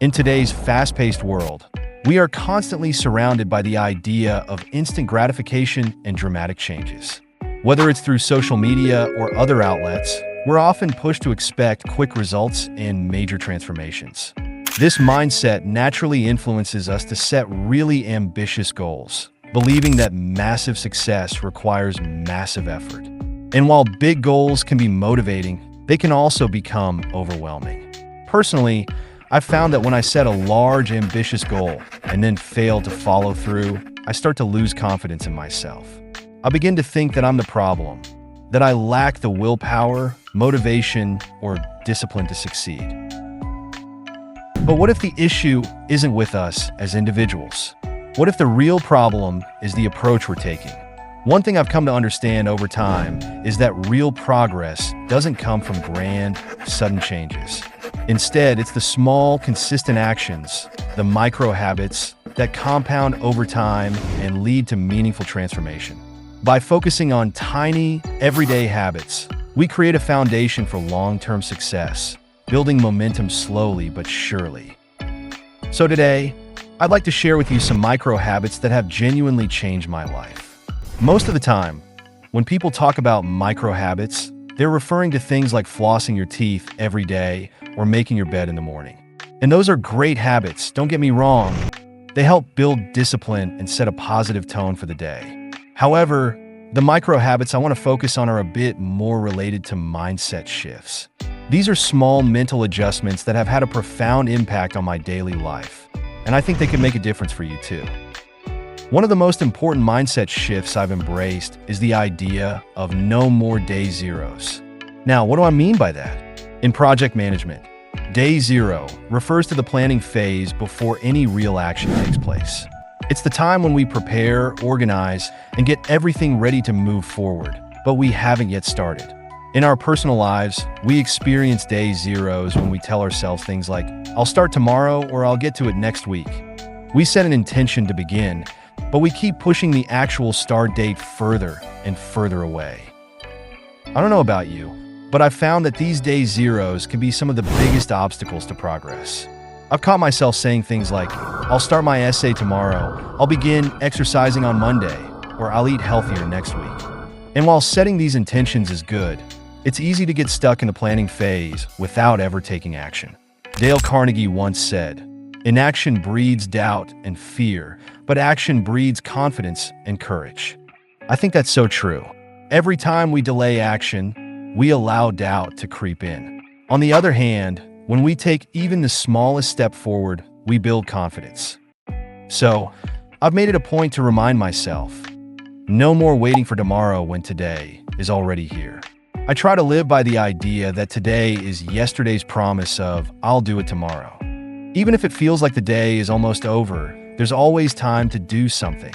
In today's fast-paced world, we are constantly surrounded by the idea of instant gratification and dramatic changes. Whether it's through social media or other outlets, we're often pushed to expect quick results and major transformations. This mindset naturally influences us to set really ambitious goals, believing that massive success requires massive effort. And while big goals can be motivating, they can also become overwhelming. Personally, I've found that when I set a large, ambitious goal and then fail to follow through, I start to lose confidence in myself. I begin to think that I'm the problem, that I lack the willpower, motivation, or discipline to succeed. But what if the issue isn't with us as individuals? What if the real problem is the approach we're taking? One thing I've come to understand over time is that real progress doesn't come from grand, sudden changes. Instead, it's the small, consistent actions, the micro habits that compound over time and lead to meaningful transformation. By focusing on tiny, everyday habits, we create a foundation for long-term success, building momentum slowly but surely. So today, I'd like to share with you some micro habits that have genuinely changed my life. Most of the time, when people talk about micro habits, they're referring to things like flossing your teeth every day or making your bed in the morning. And those are great habits, don't get me wrong. They help build discipline and set a positive tone for the day. However, the micro habits I want to focus on are a bit more related to mindset shifts. These are small mental adjustments that have had a profound impact on my daily life, and I think they can make a difference for you too. One of the most important mindset shifts I've embraced is the idea of no more day zeros. Now, what do I mean by that? In project management, day zero refers to the planning phase before any real action takes place. It's the time when we prepare, organize, and get everything ready to move forward, but we haven't yet started. In our personal lives, we experience day zeros when we tell ourselves things like, I'll start tomorrow or I'll get to it next week. We set an intention to begin, but we keep pushing the actual start date further and further away. I don't know about you, but I've found that these day zeros can be some of the biggest obstacles to progress. I've caught myself saying things like, I'll start my essay tomorrow, I'll begin exercising on Monday, or I'll eat healthier next week. And while setting these intentions is good, it's easy to get stuck in the planning phase without ever taking action. Dale Carnegie once said, "Inaction breeds doubt and fear, but action breeds confidence and courage." I think that's so true. Every time we delay action, we allow doubt to creep in. On the other hand, when we take even the smallest step forward, we build confidence. So, I've made it a point to remind myself, no more waiting for tomorrow when today is already here. I try to live by the idea that today is yesterday's promise of, I'll do it tomorrow. Even if it feels like the day is almost over, there's always time to do something,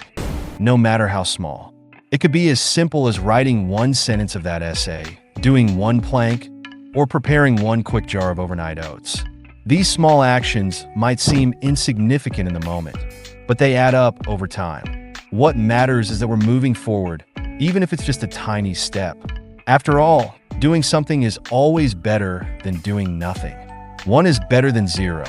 no matter how small. It could be as simple as writing one sentence of that essay, doing one plank, or preparing one quick jar of overnight oats. These small actions might seem insignificant in the moment, but they add up over time. What matters is that we're moving forward, even if it's just a tiny step. After all, doing something is always better than doing nothing. One is better than zero.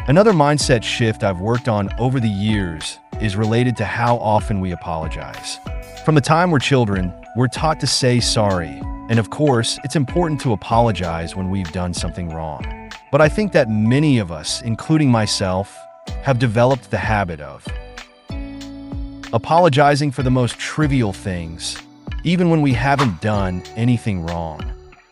Another mindset shift I've worked on over the years is related to how often we apologize. From the time we're children, we're taught to say sorry, and of course, it's important to apologize when we've done something wrong. But I think that many of us, including myself, have developed the habit of apologizing for the most trivial things, even when we haven't done anything wrong.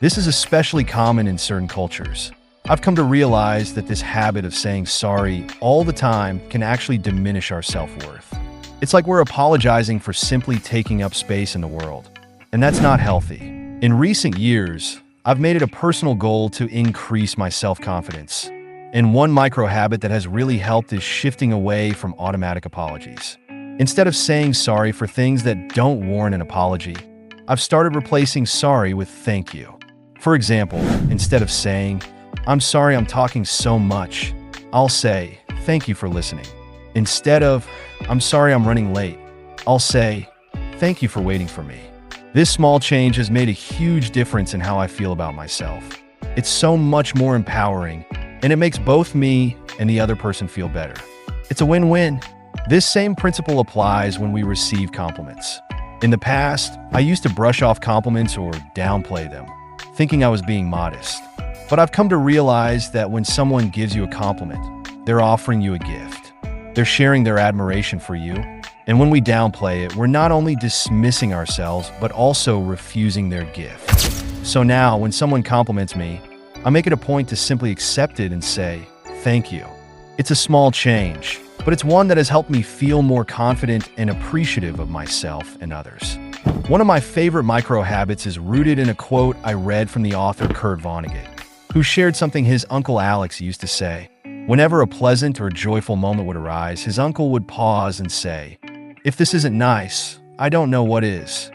This is especially common in certain cultures. I've come to realize that this habit of saying sorry all the time can actually diminish our self-worth. It's like we're apologizing for simply taking up space in the world, and that's not healthy. In recent years, I've made it a personal goal to increase my self-confidence. And one micro habit that has really helped is shifting away from automatic apologies. Instead of saying sorry for things that don't warrant an apology, I've started replacing sorry with thank you. For example, instead of saying, I'm sorry I'm talking so much, I'll say, thank you for listening. Instead of, I'm sorry I'm running late, I'll say, thank you for waiting for me. This small change has made a huge difference in how I feel about myself. It's so much more empowering, and it makes both me and the other person feel better. It's a win-win. This same principle applies when we receive compliments. In the past, I used to brush off compliments or downplay them, thinking I was being modest. But I've come to realize that when someone gives you a compliment, they're offering you a gift. They're sharing their admiration for you. And when we downplay it, we're not only dismissing ourselves, but also refusing their gift. So now, when someone compliments me, I make it a point to simply accept it and say, thank you. It's a small change, but it's one that has helped me feel more confident and appreciative of myself and others. One of my favorite micro habits is rooted in a quote I read from the author Kurt Vonnegut, who shared something his uncle Alex used to say. Whenever a pleasant or joyful moment would arise, his uncle would pause and say, "If this isn't nice, I don't know what is."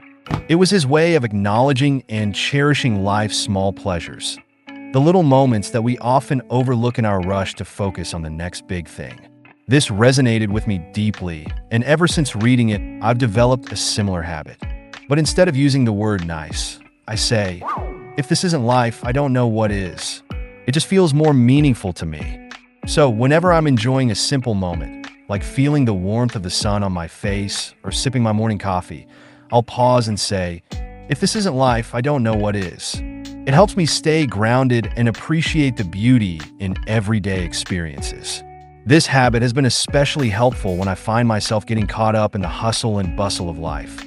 It was his way of acknowledging and cherishing life's small pleasures, the little moments that we often overlook in our rush to focus on the next big thing. This resonated with me deeply, and ever since reading it, I've developed a similar habit. But instead of using the word nice, I say, "If this isn't life, I don't know what is." It just feels more meaningful to me. So whenever I'm enjoying a simple moment, like feeling the warmth of the sun on my face or sipping my morning coffee, I'll pause and say, "If this isn't life, I don't know what is." It helps me stay grounded and appreciate the beauty in everyday experiences. This habit has been especially helpful when I find myself getting caught up in the hustle and bustle of life,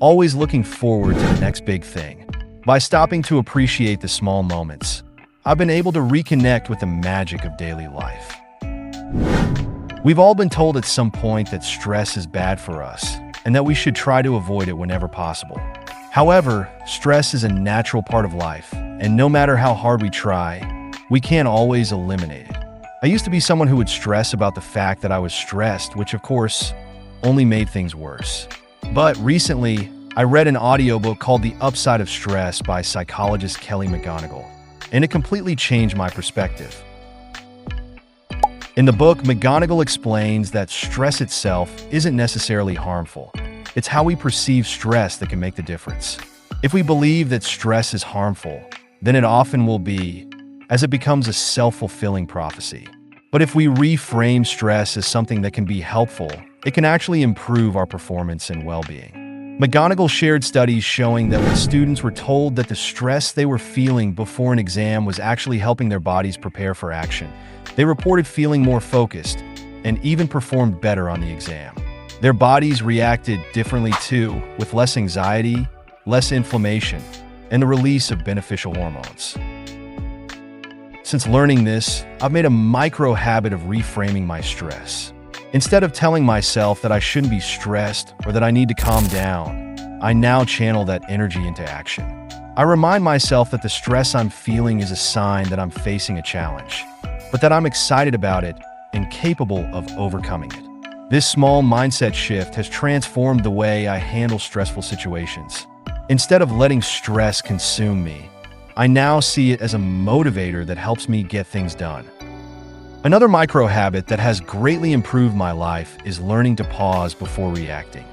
always looking forward to the next big thing. By stopping to appreciate the small moments, I've been able to reconnect with the magic of daily life. We've all been told at some point that stress is bad for us and that we should try to avoid it whenever possible. However, stress is a natural part of life, and no matter how hard we try, we can't always eliminate it. I used to be someone who would stress about the fact that I was stressed, which of course only made things worse. But recently, I read an audiobook called The Upside of Stress by psychologist Kelly McGonigal, and it completely changed my perspective. In the book, McGonigal explains that stress itself isn't necessarily harmful. It's how we perceive stress that can make the difference. If we believe that stress is harmful, then it often will be, as it becomes a self-fulfilling prophecy. But if we reframe stress as something that can be helpful, it can actually improve our performance and well-being. McGonigal shared studies showing that when students were told that the stress they were feeling before an exam was actually helping their bodies prepare for action, they reported feeling more focused and even performed better on the exam. Their bodies reacted differently too, with less anxiety, less inflammation, and the release of beneficial hormones. Since learning this, I've made a micro habit of reframing my stress. Instead of telling myself that I shouldn't be stressed or that I need to calm down, I now channel that energy into action. I remind myself that the stress I'm feeling is a sign that I'm facing a challenge, but that I'm excited about it and capable of overcoming it. This small mindset shift has transformed the way I handle stressful situations. Instead of letting stress consume me, I now see it as a motivator that helps me get things done. Another micro habit that has greatly improved my life is learning to pause before reacting.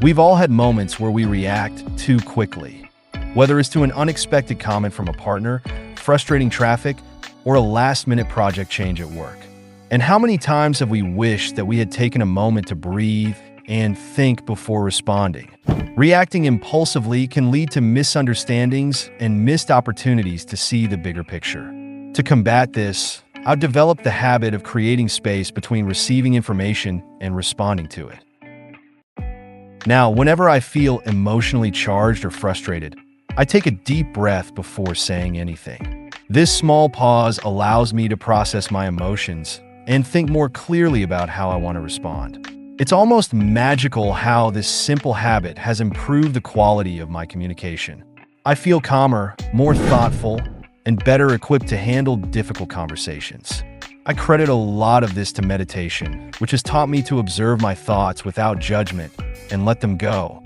We've all had moments where we react too quickly, whether it's to an unexpected comment from a partner, frustrating traffic, or a last-minute project change at work. And how many times have we wished that we had taken a moment to breathe and think before responding? Reacting impulsively can lead to misunderstandings and missed opportunities to see the bigger picture. To combat this, I've developed the habit of creating space between receiving information and responding to it. Now, whenever I feel emotionally charged or frustrated, I take a deep breath before saying anything. This small pause allows me to process my emotions and think more clearly about how I want to respond. It's almost magical how this simple habit has improved the quality of my communication. I feel calmer, more thoughtful, and better equipped to handle difficult conversations. I credit a lot of this to meditation, which has taught me to observe my thoughts without judgment and let them go.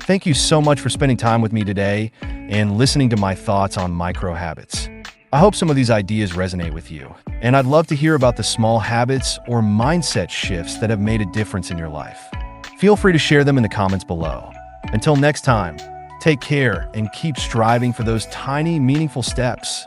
Thank you so much for spending time with me today and listening to my thoughts on micro habits. I hope some of these ideas resonate with you, and I'd love to hear about the small habits or mindset shifts that have made a difference in your life. Feel free to share them in the comments below. Until next time, take care and keep striving for those tiny, meaningful steps.